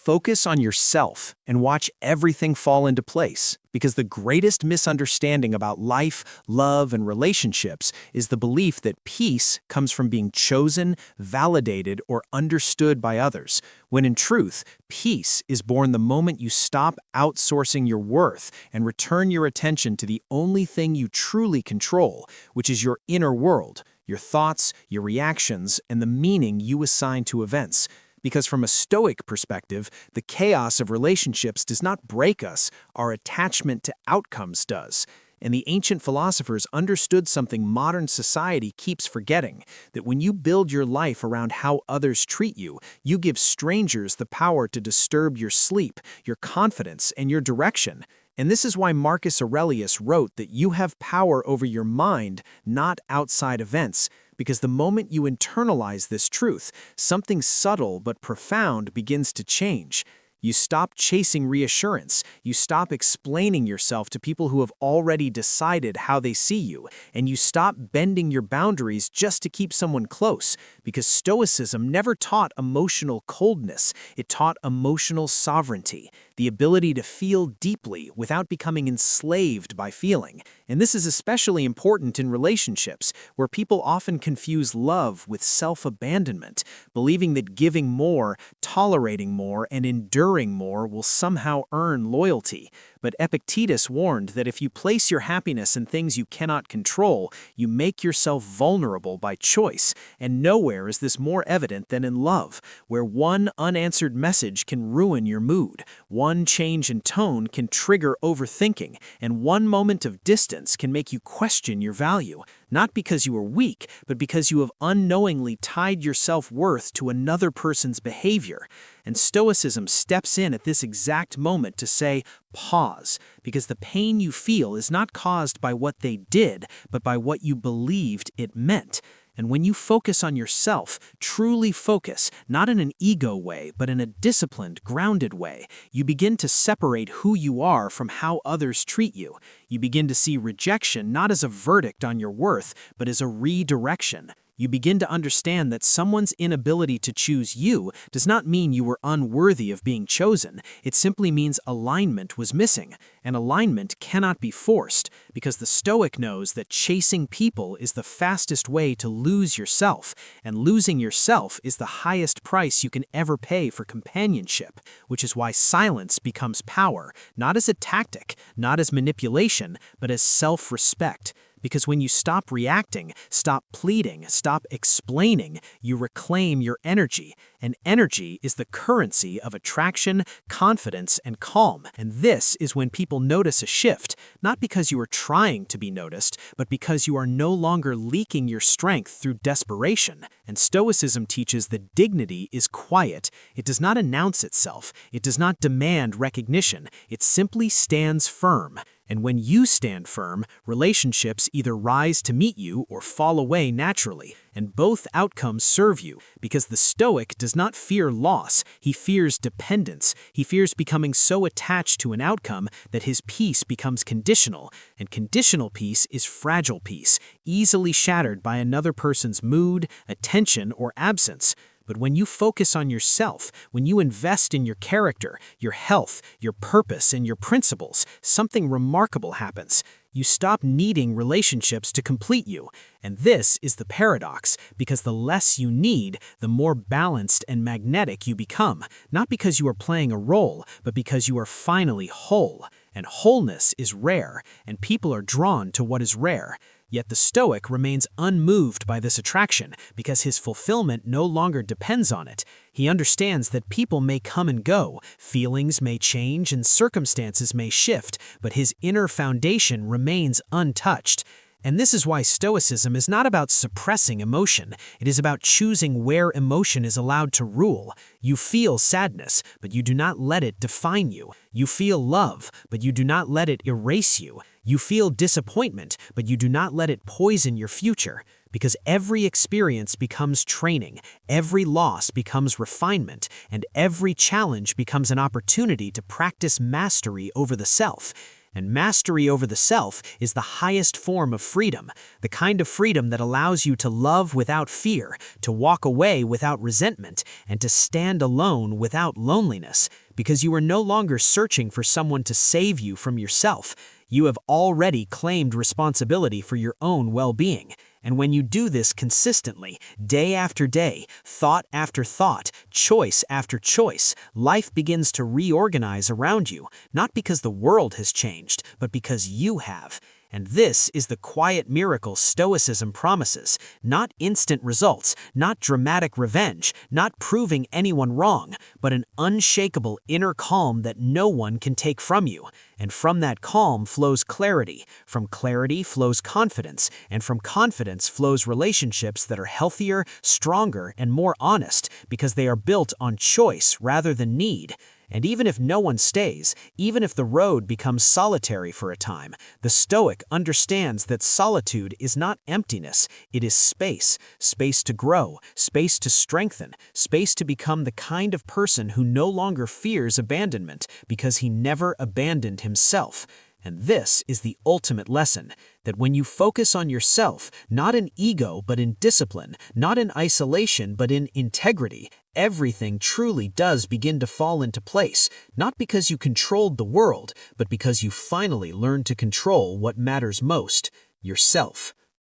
Focus on yourself and watch everything fall into place, because the greatest misunderstanding about life, love, and relationships is the belief that peace comes from being chosen, validated, or understood by others, when in truth, peace is born the moment you stop outsourcing your worth and return your attention to the only thing you truly control, which is your inner world, your thoughts, your reactions, and the meaning you assign to events. Because from a Stoic perspective, the chaos of relationships does not break us, our attachment to outcomes does. And the ancient philosophers understood something modern society keeps forgetting, that when you build your life around how others treat you, you give strangers the power to disturb your sleep, your confidence, and your direction. And this is why Marcus Aurelius wrote that you have power over your mind, not outside events. Because the moment you internalize this truth, something subtle but profound begins to change. You stop chasing reassurance. You stop explaining yourself to people who have already decided how they see you. And you stop bending your boundaries just to keep someone close. Because Stoicism never taught emotional coldness. It taught emotional sovereignty, the ability to feel deeply without becoming enslaved by feeling. And this is especially important in relationships, where people often confuse love with self-abandonment, believing that giving more, tolerating more, and enduring more will somehow earn loyalty. But Epictetus warned that if you place your happiness in things you cannot control, you make yourself vulnerable by choice. And nowhere is this more evident than in love, where one unanswered message can ruin your mood, one change in tone can trigger overthinking, and one moment of distance can make you question your value, not because you are weak, but because you have unknowingly tied your self-worth to another person's behavior. And Stoicism steps in at this exact moment to say, pause, because the pain you feel is not caused by what they did, but by what you believed it meant. And when you focus on yourself, truly focus, not in an ego way, but in a disciplined, grounded way, you begin to separate who you are from how others treat you. You begin to see rejection not as a verdict on your worth, but as a redirection. You begin to understand that someone's inability to choose you does not mean you were unworthy of being chosen. It simply means alignment was missing, and alignment cannot be forced, because the Stoic knows that chasing people is the fastest way to lose yourself, and losing yourself is the highest price you can ever pay for companionship, which is why silence becomes power, not as a tactic, not as manipulation, but as self-respect. Because when you stop reacting, stop pleading, stop explaining, you reclaim your energy. And energy is the currency of attraction, confidence, and calm. And this is when people notice a shift, not because you are trying to be noticed, but because you are no longer leaking your strength through desperation. And Stoicism teaches that dignity is quiet. It does not announce itself. It does not demand recognition. It simply stands firm. And when you stand firm, relationships either rise to meet you or fall away naturally, and both outcomes serve you, because the Stoic does not fear loss, he fears dependence. He fears becoming so attached to an outcome that his peace becomes conditional, and conditional peace is fragile peace, easily shattered by another person's mood, attention, or absence. But when you focus on yourself, when you invest in your character, your health, your purpose, and your principles, something remarkable happens. You stop needing relationships to complete you. And this is the paradox, because the less you need, the more balanced and magnetic you become, not because you are playing a role, but because you are finally whole. And wholeness is rare, and people are drawn to what is rare. Yet the Stoic remains unmoved by this attraction because his fulfillment no longer depends on it. He understands that people may come and go, feelings may change, and circumstances may shift, but his inner foundation remains untouched. And this is why Stoicism is not about suppressing emotion. It is about choosing where emotion is allowed to rule. You feel sadness, but you do not let it define you. You feel love, but you do not let it erase you. You feel disappointment, but you do not let it poison your future. Because every experience becomes training, every loss becomes refinement, and every challenge becomes an opportunity to practice mastery over the self. And mastery over the self is the highest form of freedom, the kind of freedom that allows you to love without fear, to walk away without resentment, and to stand alone without loneliness, because you are no longer searching for someone to save you from yourself. You have already claimed responsibility for your own well-being. And when you do this consistently, day after day, thought after thought, choice after choice, life begins to reorganize around you, not because the world has changed, but because you have. And this is the quiet miracle Stoicism promises. Not instant results, not dramatic revenge, not proving anyone wrong, but an unshakable inner calm that no one can take from you. And from that calm flows clarity. From clarity flows confidence. And from confidence flows relationships that are healthier, stronger, and more honest, because they are built on choice rather than need. And even if no one stays, even if the road becomes solitary for a time, the Stoic understands that solitude is not emptiness, it is space. Space to grow, space to strengthen, space to become the kind of person who no longer fears abandonment because he never abandoned himself. And this is the ultimate lesson, that when you focus on yourself, not in ego but in discipline, not in isolation but in integrity, everything truly does begin to fall into place, not because you controlled the world, but because you finally learned to control what matters most, yourself.